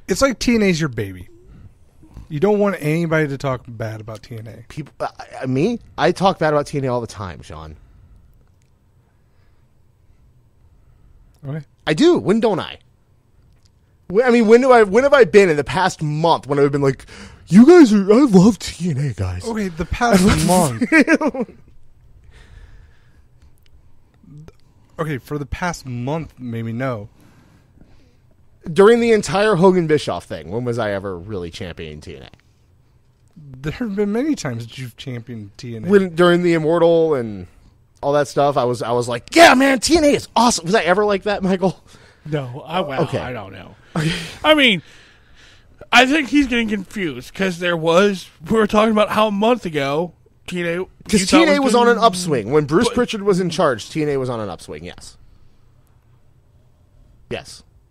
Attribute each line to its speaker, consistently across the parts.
Speaker 1: It's like TNA's your baby. You don't want anybody to talk bad about TNA.
Speaker 2: People, me? I talk bad about TNA all the time, Shaun.
Speaker 1: Okay.
Speaker 2: I do. When don't I? I mean, when have I been in the past month when I've been like, you guys are, I love TNA, guys.
Speaker 1: Okay, the past month. Okay, for the past month, maybe no.
Speaker 2: During the entire Hogan Bischoff thing, when was I ever really championing TNA?
Speaker 1: There have been many times that you've championed TNA.
Speaker 2: During the Immortal and all that stuff, I was like, yeah, man, TNA is awesome. Was I ever like that, Michael?
Speaker 3: No,
Speaker 2: Okay.
Speaker 3: I don't know. I mean, I think he's getting confused because we were talking about how a month ago TNA,
Speaker 2: because TNA was on an upswing when Bruce Pritchard was in charge. TNA was on an upswing. Yes,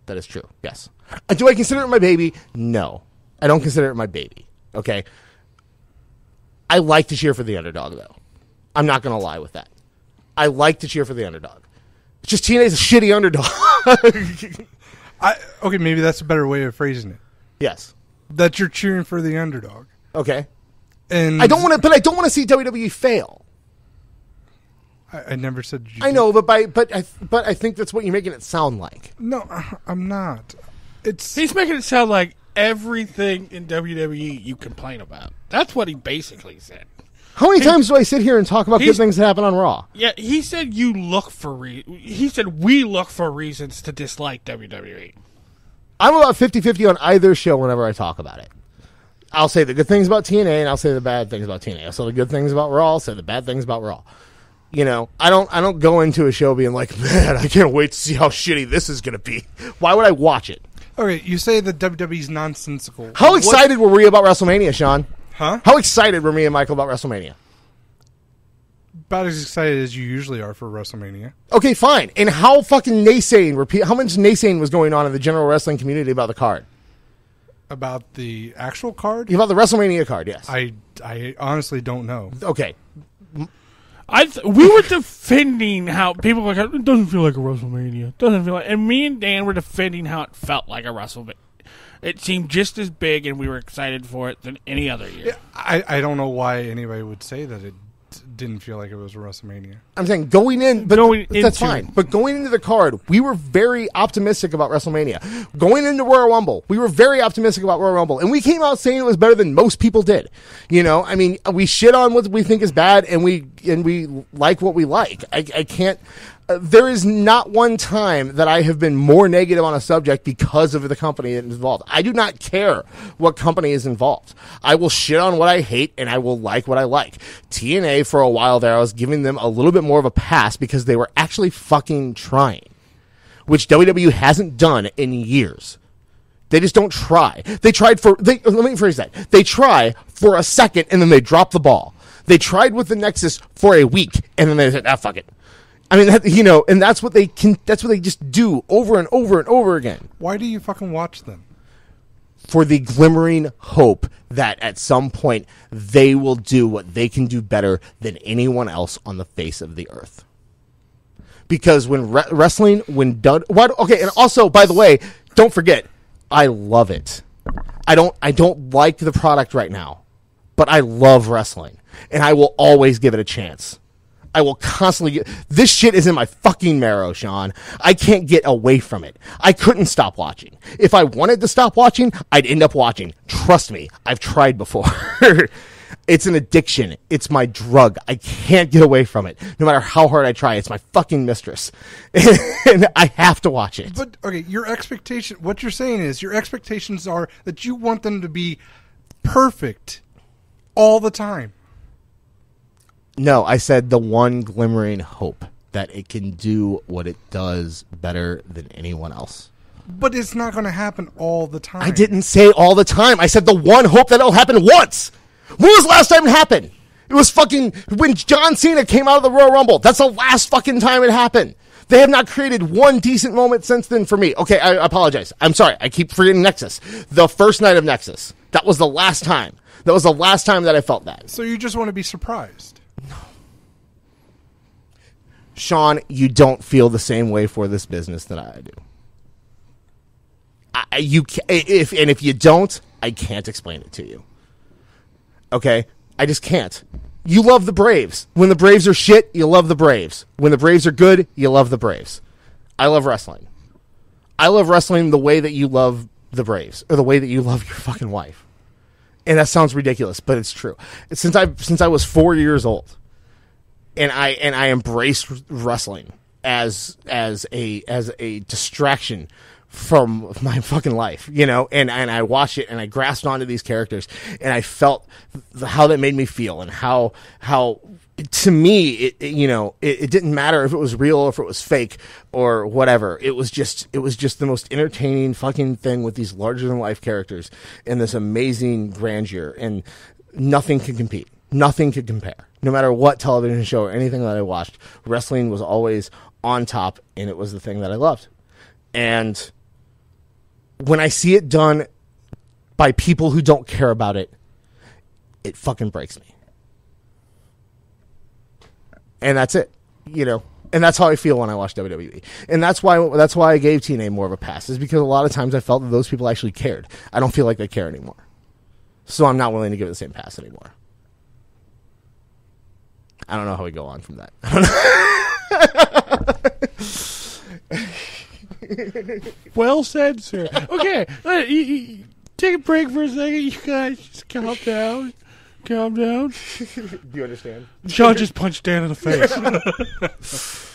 Speaker 2: that is true. Yes. Do I consider it my baby? No, I don't consider it my baby. Okay. I like to cheer for the underdog, though. I'm not going to lie with that. I like to cheer for the underdog. It's just TNA's a shitty underdog.
Speaker 1: Okay, maybe that's a better way of phrasing it.
Speaker 2: Yes.
Speaker 1: That you're cheering for the underdog.
Speaker 2: Okay.
Speaker 1: And
Speaker 2: I don't want to see WWE fail.
Speaker 1: I never said you
Speaker 2: I know, but I think that's what you're making it sound like.
Speaker 1: No, I'm not.
Speaker 3: He's making it sound like everything in WWE you complain about. That's what he basically said.
Speaker 2: How many times do I sit here and talk about good things that happen on Raw?
Speaker 3: Yeah, he said we look for reasons to dislike WWE.
Speaker 2: I'm about 50-50 on either show whenever I talk about it. I'll say the good things about TNA and I'll say the bad things about TNA. I'll say the good things about Raw, I'll say the bad things about Raw. You know, I don't go into a show being like, man, I can't wait to see how shitty this is going to be. Why would I watch it?
Speaker 1: Okay, you say that WWE's nonsensical.
Speaker 2: How excited were we about WrestleMania, Shaun?
Speaker 1: Huh?
Speaker 2: How excited were me and Michael about WrestleMania?
Speaker 1: About as excited as you usually are for WrestleMania.
Speaker 2: Okay, fine. And how fucking how much naysaying was going on in the general wrestling community about the card?
Speaker 1: About the actual card?
Speaker 2: About the WrestleMania card, yes.
Speaker 1: I honestly don't know.
Speaker 2: Okay.
Speaker 3: We were defending how people were like, it doesn't feel like a WrestleMania. And me and Dan were defending how it felt like a WrestleMania. It seemed just as big, and we were excited for it than any other year.
Speaker 1: Yeah, I don't know why anybody would say that it didn't feel like it was a WrestleMania.
Speaker 2: I'm saying that's fine. But going into the card, we were very optimistic about WrestleMania. Going into Royal Rumble, we were very optimistic about Royal Rumble, and we came out saying it was better than most people did. You know, I mean, we shit on what we think is bad, and we like what we like. I can't. There is not one time that I have been more negative on a subject because of the company that is involved. I do not care what company is involved. I will shit on what I hate, and I will like what I like. TNA, for a while there, I was giving them a little bit more of a pass because they were actually fucking trying, which WWE hasn't done in years. They just don't try. Let me rephrase that. They try for a second, and then they drop the ball. They tried with the Nexus for a week, and then they said, fuck it. I mean, and that's what they just do over and over and over again.
Speaker 1: Why do you fucking watch them?
Speaker 2: For the glimmering hope that at some point they will do what they can do better than anyone else on the face of the earth. Because when wrestling, when done, okay, and also, by the way, don't forget, I love it. I don't like the product right now, but I love wrestling, and I will always give it a chance. I will constantly this shit is in my fucking marrow, Shaun. I can't get away from it. I couldn't stop watching. If I wanted to stop watching, I'd end up watching. Trust me, I've tried before. It's an addiction. It's my drug. I can't get away from it. No matter how hard I try, it's my fucking mistress. And I have to watch it.
Speaker 1: But, okay, what you're saying is your expectations are that you want them to be perfect all the time.
Speaker 2: No, I said the one glimmering hope that it can do what it does better than anyone else.
Speaker 1: But it's not going to happen all the time.
Speaker 2: I didn't say all the time. I said the one hope that it'll happen once. When was the last time it happened? It was fucking when John Cena came out of the Royal Rumble. That's the last fucking time it happened. They have not created one decent moment since then for me. Okay, I apologize. I'm sorry. I keep forgetting Nexus. The first night of Nexus. That was the last time. That was the last time that I felt that.
Speaker 1: So you just want to be surprised.
Speaker 2: No. Shaun, you don't feel the same way for this business that I do. if you don't, I can't explain it to you. Okay? I just can't. You love the Braves. When the Braves are shit, you love the Braves. When the Braves are good, you love the Braves. I love wrestling. I love wrestling the way that you love the Braves, or the way that you love your fucking wife. And that sounds ridiculous, but it's true. Since I was 4 years old, and I embraced wrestling as a distraction from my fucking life, you know, and I watched it and I grasped onto these characters and I felt how that made me feel, and how to me it didn't matter if it was real or if it was fake or whatever. It was just the most entertaining fucking thing with these larger than life characters and this amazing grandeur, and nothing could compete. Nothing could compare. No matter what television show or anything that I watched, wrestling was always on top, and it was the thing that I loved. And when I see it done by people who don't care about it, it fucking breaks me. And that's it, you know. And that's how I feel when I watch WWE. And that's why I gave TNA more of a pass, is because a lot of times I felt that those people actually cared. I don't feel like they care anymore. So I'm not willing to give it the same pass anymore. I don't know how we go on from that.
Speaker 3: Well said, sir. Okay, take a break for a second. You guys just calm down. Calm down.
Speaker 2: Do you understand?
Speaker 3: Shaun just punched Dan in the face.